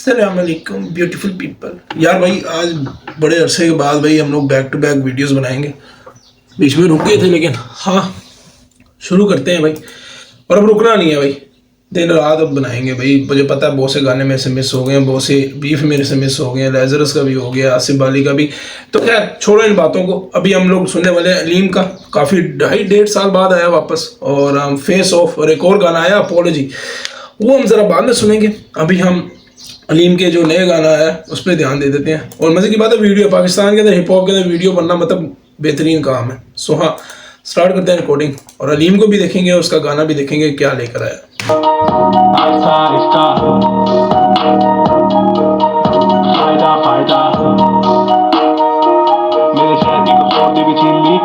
अस्सलाम वालेकुम beautiful people. यार भाई आज बड़े अरसे के बाद भाई हम लोग बैक टू बैक वीडियोस बनाएंगे। बीच में रुक गए थे लेकिन हाँ शुरू करते हैं भाई। और अब रुकना नहीं है भाई, दिन रात अब बनाएंगे भाई। मुझे पता है बहुत से गाने मेरे से मिस हो गए हैं, बहुत से बीफ मेरे से मिस हो गए हैं, लेजरस का भी हो गया, आसिफ अली का भी। तो खैर छोड़ो इन बातों को। अभी हम लोग सुनने वाले हैं अलीम का, काफ़ी 2.5 साल बाद आया वापस। और फेस ऑफ और एक और गाना आया अपोलॉजी, वो हम ज़रा बाद में सुनेंगे। अभी हम अलीम के जो नए गाना है उस पर ध्यान दे देते हैं। और मज़े की बात है, वीडियो पाकिस्तान के अंदर हिप हॉप के अंदर वीडियो बनना मतलब बेहतरीन काम है। सो हाँ स्टार्ट करते हैं रिकॉर्डिंग, और अलीम को भी देखेंगे, उसका गाना भी देखेंगे क्या लेकर आया। मेरे शहर की खूबसूरती भी छीन ली।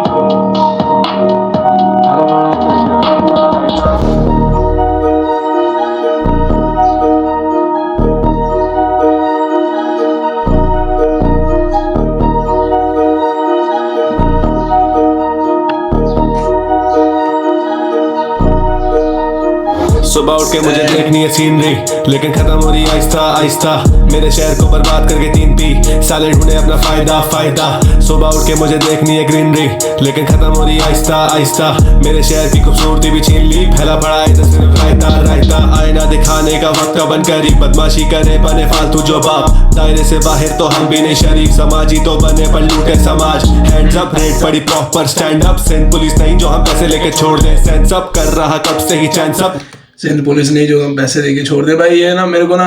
सुबह उठ के मुझे देखनी है सीनरी, लेकिन खत्म हो रही आहिस्ता आहिस्ता। मेरे शहर को बर्बाद करके 3 पी साले ढूंढे अपना फायदा फायदा। सुबह उठ के मुझे देखनी है ग्रीनरी, लेकिन खत्म हो रही आहिस्ता आहिस्ता। मेरे शहर की खूबसूरती भी छीन ली, फैला पड़ा है इधर सिर्फ रायता रायता। आईना दिखाने का वक्त बन करी, बदमाशी करे बने फालतू जो बाप। दायरे से बाहर तो हम भी नहीं शरीफ, समाजी तो बने पर लूटे समाज। हैंड्स अप, रेड पड़ी proper stand up. Sindh police नहीं जो हम पैसे लेके छोड़ दे, सेंस अप कर रहा कब से ही चैंस अप। सिंध पुलिस ने जो हम पैसे देके छोड़ दे भाई। ये ना मेरे को ना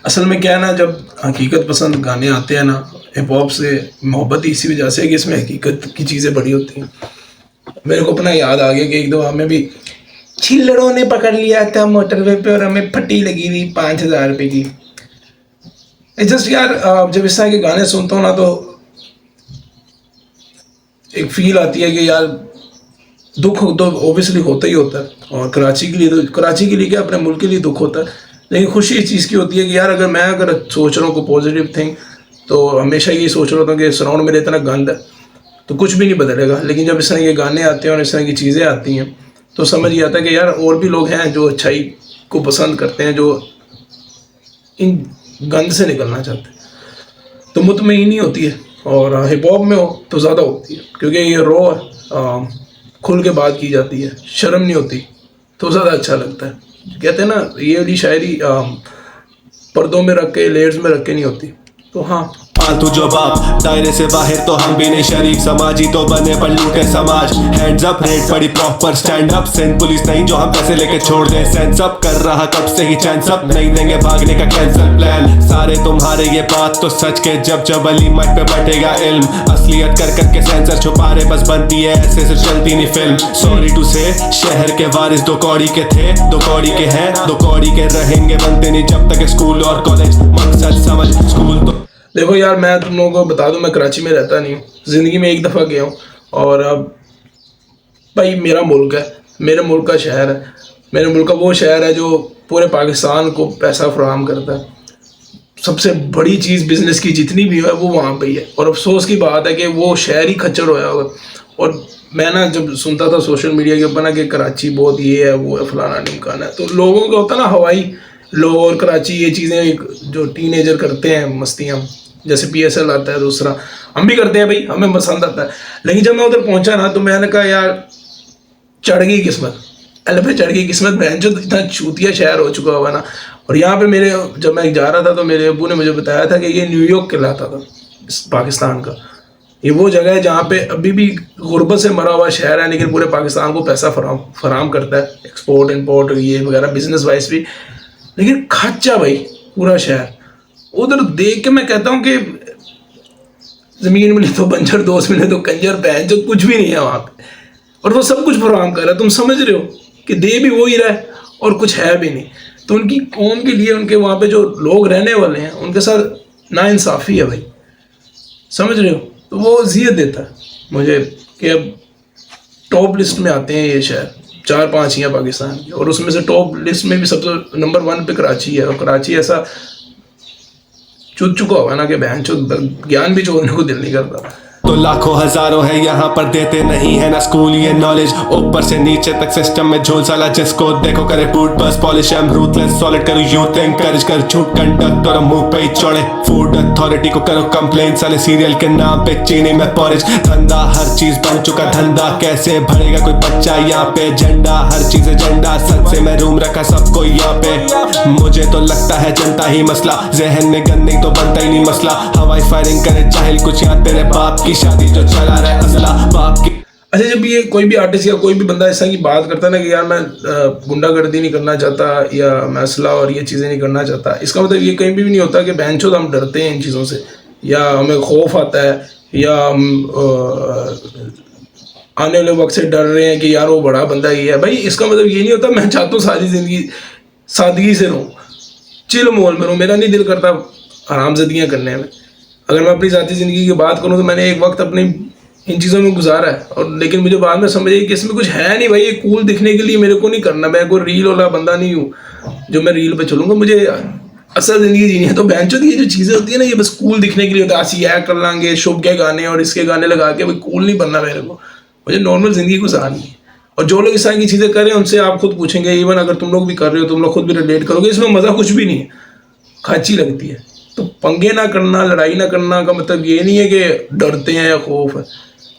असल में क्या है ना, जब हकीकत पसंद गाने आते हैं ना, हिप हॉप से मोहब्बत इसी वजह से है कि इसमें हकीकत की चीज़ें बड़ी होती हैं। मेरे को अपना याद आ गया कि एक दो हमें भी छिल्लड़ों ने पकड़ लिया था मोटरवे पे और हमें फटी लगी थी 5,000 रुपये की। जस्ट यार जब इस तरह के गाने सुनता हूँ ना तो एक फील आती है कि यार दुख तो ओबियसली होता ही होता है। और कराची के लिए तो, कराची के लिए क्या अपने मुल्क के लिए दुख होता है, लेकिन खुशी इस चीज़ की होती है कि यार अगर सोच रहा हूँ कोई पॉजिटिव थिंग, तो हमेशा ये सोच रहा था कि सराउंड मेरे इतना गंद है तो कुछ भी नहीं बदलेगा। लेकिन जब इस तरह के गाने आते हैं और इस तरह की चीज़ें आती हैं तो समझ ये आता है कि यार और भी लोग हैं जो अच्छाई को पसंद करते हैं, जो इन गंद से निकलना चाहते हैं। तो मुतमईनी होती है, और हिप हॉप में हो तो ज़्यादा होती है क्योंकि ये रो है, खुल के बात की जाती है, शर्म नहीं होती, तो ज़्यादा अच्छा लगता है। कहते हैं ना ये वाली शायरी पर्दों में रख के, लेयर्स में रख के नहीं होती। तो हाँ फालतू जो बाप, दायरे से बाहर तो हम भी नहीं शरीफ, समाजी तो बने पर लूटे समाज। हैंड्स अप, रेड पड़ी proper stand up. Sindh police नहीं जो हम पैसे लेके छोड़ दे, सेंस अप कर रहा कब से ही चैंस अप। नहीं देंगे भागने का कैंसल प्लान, सारे तुम्हारे ये बात तो सच के। जब जब अली माइक पे बटेगा इल्म, असलियत कर करके सेंसर छुपा रहे, बस बनती है ऐसे से चलती नहीं फिल्म। सॉरी टू से शहर के वारिस 2 कौड़ी के थे, 2 कौड़ी के हैं, 2 कौड़ी के रहेंगे, बनते नहीं जब तक स्कूल और कॉलेज मकसद समझ। स्कूल तो देखो यार, मैं तुम लोगों को बता दूं, मैं कराची में रहता नहीं हूँ, ज़िंदगी में एक दफ़ा गया हूँ। और अब भाई मेरा मुल्क है, मेरे मुल्क का शहर है, मेरे मुल्क का वो शहर है जो पूरे पाकिस्तान को पैसा फराहम करता है। सबसे बड़ी चीज़ बिज़नेस की जितनी भी है वो वहाँ पे ही है। और अफसोस की बात है कि वो शहर ही खच्चर होया होगा। और मैं ना जब सुनता था सोशल मीडिया के ऊपर ना कि कराची बहुत ये है वो है फलाना ढिमकाना है, तो लोगों का होता ना हवाई लो और कराची ये चीज़ें जो टीनेजर करते हैं मस्तियाँ, जैसे PSL आता है, दूसरा हम भी करते हैं भाई, हमें पसंद आता है। लेकिन जब मैं उधर पहुंचा ना तो मैंने कहा यार चढ़ गई किस्मत, अल्लाह पे चढ़ गई किस्मत। बहन जो इतना चूतिया शहर हो चुका हुआ ना। और यहाँ पे मेरे जब मैं जा रहा था तो मेरे अबू ने मुझे बताया था कि ये न्यूयॉर्क कहलाता था पाकिस्तान का। ये वो जगह है जहाँ पे अभी भी गुर्बत से मरा हुआ शहर है, लेकिन पूरे पाकिस्तान को पैसा फराहम करता है, एक्सपोर्ट इम्पोर्ट ये वगैरह बिजनेस वाइज भी। लेकिन खच्चा भाई पूरा शहर। उधर देख के मैं कहता हूँ कि ज़मीन मिले तो बंजर, दोस्त मिले तो कंजर, बहन जो कुछ भी नहीं है वहाँ पे। और वो सब कुछ फराहम कर रहा है, तुम समझ रहे हो कि दे भी वो ही रहा है और कुछ है भी नहीं। तो उनकी कौम के लिए, उनके वहाँ पे जो लोग रहने वाले हैं उनके साथ नाइंसाफ़ी है भाई, समझ रहे हो। तो वो अज़ियत देता है मुझे कि अब टॉप लिस्ट में आते हैं ये शहर, 4-5 ही हैं पाकिस्तान के, और उसमें से टॉप लिस्ट में भी सबसे नंबर 1 पे कराची है। और कराची ऐसा चुद चुका हुआ ना कि बहन चुद ज्ञान भी छोड़ने को दिल नहीं करता। तो लाखों हजारों है यहाँ पर देते नहीं है ना स्कूल ये नॉलेज, ऊपर से नीचे तक सिस्टम में झोल साला जिसको देखो करे फूड बस पॉलिश एम रूथलेस सॉलिड करो यूथ एनकरेज कर झूठ कंडक्ट और मुंह पे ही चढ़े फूड अथॉरिटी को करो कंप्लेन साले सीरियल के नाम पे चीनी में पॉरिज, धंधा हर चीज बन चुका धंधा, कैसे भरेगा कोई बच्चा यहाँ पे, झंडा हर चीज एजेंडा, सद से मैं रूम रखा सबको यहाँ पे, मुझे तो लगता है जनता ही मसला, जहन में गन नहीं तो बनता ही नहीं मसला, हवाई फायरिंग करे जाहिल कुछ याद तेरे बाप की शादी जो चला रहा है असला बाप की। अच्छा, जब ये कोई भी आर्टिस्ट या कोई भी बंदा ऐसा की बात करता है ना कि यार मैं गुंडागर्दी नहीं करना चाहता या मैं असला और ये चीज़ें नहीं करना चाहता, इसका मतलब ये कहीं भी नहीं होता कि बहनचोद हम डरते हैं इन चीज़ों से या हमें खौफ आता है या हम आने वाले वक्त से डर रहे हैं कि यार वो बड़ा बंदा ये है। भाई इसका मतलब ये नहीं होता मैं चाहता हूँ सारी ज़िंदगी सादगी से रहूँ, चिल मोल में रहूँ, मेरा नहीं दिल करता हरामज़दियाँ करने में। अगर मैं अपनी ज़ाती ज़िंदगी की बात करूँ तो मैंने एक वक्त अपनी इन चीज़ों में गुजारा है, और लेकिन मुझे बाद में समझ आई कि इसमें कुछ है नहीं भाई, ये कूल दिखने के लिए मेरे को नहीं करना, मैं कोई रील वाला बंदा नहीं हूँ जो मैं रील पे चलूँगा, मुझे असल ज़िंदगी जीनी है। तो बहनचोद ये जो चीज़ें होती है ना, ये बस कूल दिखने के लिए होता है, आसी ऐड कर लेंगे शुभ के गाने और इसके गाने लगा के, भाई कूल नहीं बनना मेरे को, मुझे नॉर्मल ज़िंदगी गुजारनी है। और जो लोग इस तरह की चीज़ें कर रहे हैं उनसे आप खुद पूछेंगे, इवन अगर तुम लोग भी कर रहे हो तुम लोग खुद भी रिलेट करोगे, इसमें मज़ा कुछ भी नहीं है, खाची लगती है। तो पंगे ना करना, लड़ाई ना करना का मतलब ये नहीं है कि डरते हैं या खौफ है,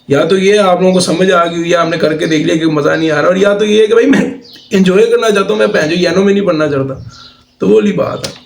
या तो ये आप लोगों को समझ आ गई या आपने करके देख लिया कि मज़ा नहीं आ रहा, और या तो ये है कि भाई मैं इंजॉय करना चाहता हूँ, मैं पहन जो यानो में नहीं पढ़ना चाहता, तो वो वाली बात है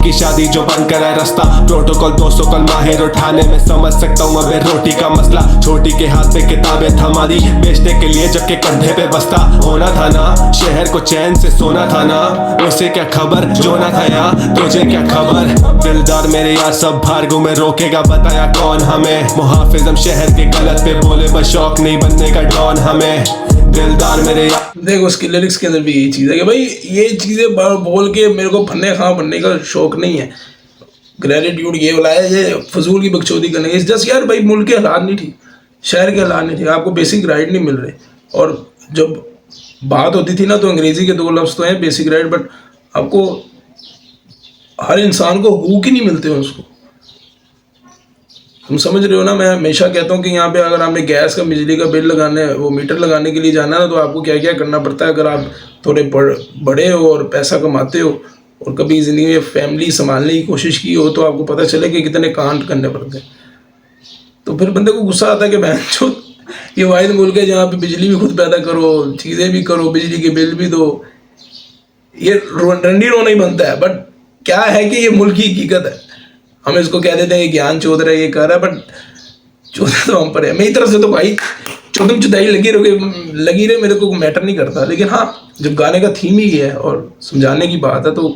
की शादी जो बंद कराए रास्ता, प्रोटोकॉल 200 कल माहिर उठाने में समझ सकता हूँ अबे रोटी का मसला, छोटी के हाथ पे किताबें थमा दी बेचने के लिए जबकि कंधे पे बस्ता होना था ना, शहर को चैन से सोना था ना, उसे क्या खबर जो ना था यहाँ तुझे क्या खबर, दिलदार मेरे यार सब भार्गो में रोकेगा बताया कौन हमें, मुहाफिज हम शहर के गलत पे बोले बस शौक नहीं बनने का डॉन हमें, दिलदार मेरे यार। देखो उसकी लिरिक्स के अंदर भी यही चीज़ है कि भाई ये चीज़ें बोल के मेरे को फन्ने खां बनने का शौक नहीं है, ग्रेटिट्यूड ये वाला है, ये फजूल की बकचोदी करने इस जस्ट यार भाई मुल्क के हालात नहीं ठीक, शहर के हालात नहीं ठीक, आपको बेसिक राइट नहीं मिल रहे। और जब बात होती थी ना तो अंग्रेज़ी के 2 लफ्ज़ तो हैं बेसिक राइट, बट आपको हर इंसान को हकूक़ ही नहीं मिलते हैं उसको, तुम समझ रहे हो ना। मैं हमेशा कहता हूँ कि यहाँ पे अगर आपने गैस का बिजली का बिल लगाने वो मीटर लगाने के लिए जाना है ना, तो आपको क्या क्या करना पड़ता है। अगर आप थोड़े बड़े हो और पैसा कमाते हो और कभी ज़िंदगी में फैमिली संभालने की कोशिश की हो, तो आपको पता चले कि कितने कांड करने पड़ते हैं। तो फिर बंदे को गुस्सा आता है कि बहन ये वाहिद मुल्क है जहाँ पे बिजली भी खुद पैदा करो, चीज़ें भी करो, बिजली के बिल भी दो, ये रंडी रोना ही बनता है। बट क्या है कि ये मुल्क की हकीकत है, हम इसको कह देते हैं ज्ञान चौध रहा है, ये कर रहा है, बट चौधा तो हम पर है। मेरी तरफ से तो भाई चौधम चुदाई लगी रहे मेरे को मैटर नहीं करता, लेकिन हाँ जब गाने का थीम ही है और समझाने की बात है तो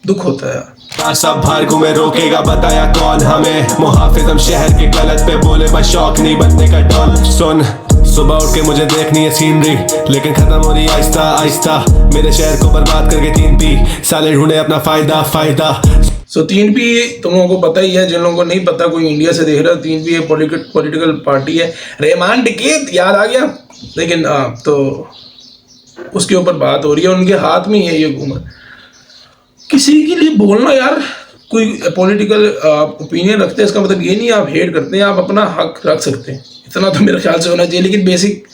दुख होता है यार। सब भार्गो में रोकेगा बताया कौन हमें, मुहाफिज हम शहर के गलत पे बोले बस शौक नहीं बनने का डॉन। सुन सुबह उठ के मुझे देखनी है सीनरी, लेकिन खत्म हो रही आहिस्ता आहिस्ता, मेरे शहर को बर्बाद करके 3P साले ढूंढे अपना फायदा। सो 3P तुम लोगों को पता ही है, जिन लोगों को नहीं पता कोई इंडिया से देख रहा है, 3P एक पॉलिटिकल पार्टी है। रहमान डकैत याद आ गया, लेकिन तो उसके ऊपर बात हो रही है, उनके हाथ में ही है ये हुकूमत। किसी के लिए बोलना यार, कोई पॉलिटिकल ओपिनियन रखते हैं इसका मतलब ये नहीं आप हेट करते हैं, आप अपना हक रख सकते हैं, इतना तो मेरे ख्याल से होना चाहिए। लेकिन बेसिक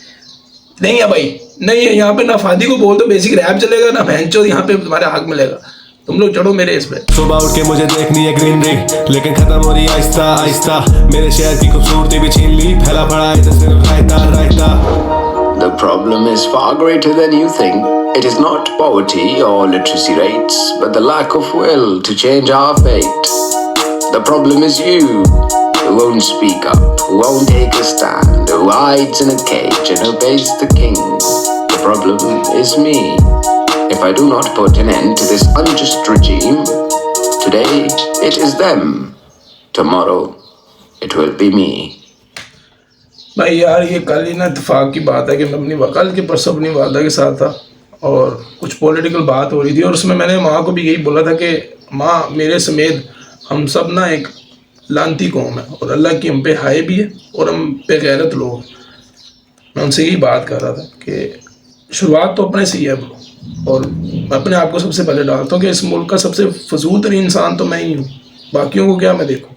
नहीं है भाई, नहीं है यहाँ पे, ना फादी को बोल तो बेसिक रैप चलेगा, ना भैंचो यहाँ पे तुम्हारा हक मिलेगा। तुम लोग चढ़ो मेरे इस पे। सुबह उठ के मुझे देखनी है ग्रीनरी, लेकिन खत्म हो रही आहिस्ता आहिस्ता, मेरे शहर की खूबसूरती भी छीन ली, फैला पड़ा है तो सिर्फ रायता। The problem is far greater than you think. It is not poverty or literacy rates, but the lack of will to change our fate. The problem is you, who won't speak up, who won't take a stand, who hides in a cage and obeys the king. The problem is me. If I do not put an end to this unjust regime, today it is them, tomorrow it will be me. भाई यार ये कल ही ना इत्तेफाक की बात है कि मैं अपनी कल के परसों अपनी वालदा के साथ था और कुछ पॉलिटिकल बात हो रही थी, और उसमें मैंने माँ को भी यही बोला था कि माँ मेरे समेत हम सब ना एक लानती कौम है और अल्लाह की हम पे हाय भी है और हम पे गैरत लोग हैं। मैं उनसे यही बात कर रहा था कि शुरुआत तो अपने से ही है ब्रो, और मैं अपने आप को सबसे पहले डालता हूँ कि इस मुल्क का सबसे फजूल तरीन इंसान तो मैं ही हूँ, बाकियों को क्या मैं देखूँ।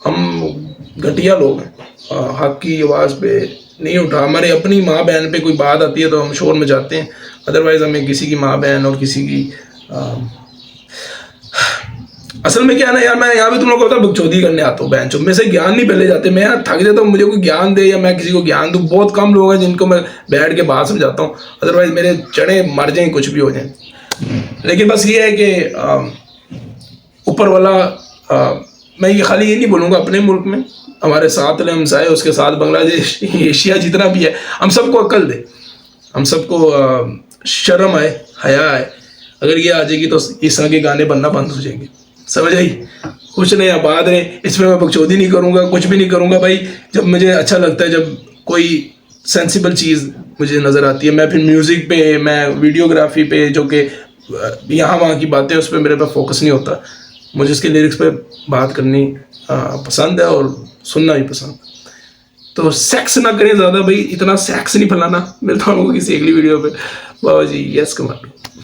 हम घटिया लोग हैं, हक की आवाज़ पे नहीं उठा। हमारे अपनी माँ बहन पे कोई बात आती है तो हम शोर में जाते हैं, अदरवाइज़ हमें किसी की माँ बहन और किसी की असल में क्या है ना यार, मैं यहाँ पे तुम लोग को पता बकचोदी करने आता हूँ, बहन चो मेरे से ज्ञान नहीं पहले जाते। मैं यार थक जाता हूँ, मुझे कोई ज्ञान दे या मैं किसी को ज्ञान दूँ। बहुत कम लोग हैं जिनको मैं बैठ के बात समझाता हूँ, अदरवाइज मेरे चढ़े मर जाएं, कुछ भी हो जाए। लेकिन बस ये है कि ऊपर वाला मैं ये खाली ये नहीं बोलूँगा, अपने मुल्क में हमारे साथ हमसाए, उसके साथ बांग्लादेश, एशिया जितना भी है, हम सबको अक्ल दे, हम सबको शर्म आए, हया आए। अगर ये आ जाएगी तो इस तरह के गाने बनना बंद हो जाएंगे, समझ आई। कुछ नहीं आबाद रहे, इसमें मैं बकचोदी नहीं करूँगा, कुछ भी नहीं करूँगा भाई। जब मुझे अच्छा लगता है, जब कोई सेंसिबल चीज़ मुझे नज़र आती है, मैं फिर म्यूज़िक पे, मैं वीडियोग्राफी पे, जो कि यहाँ वहाँ की बातें, उस पर मेरे पे फोकस नहीं होता। मुझे इसके लिरिक्स पे बात करनी पसंद है और सुनना भी पसंद। तो सेक्स ना करें ज़्यादा भाई, इतना सेक्स नहीं फैलाना। मिलता हूँ किसी अगली वीडियो पे। बाबा जी, यस कमाल।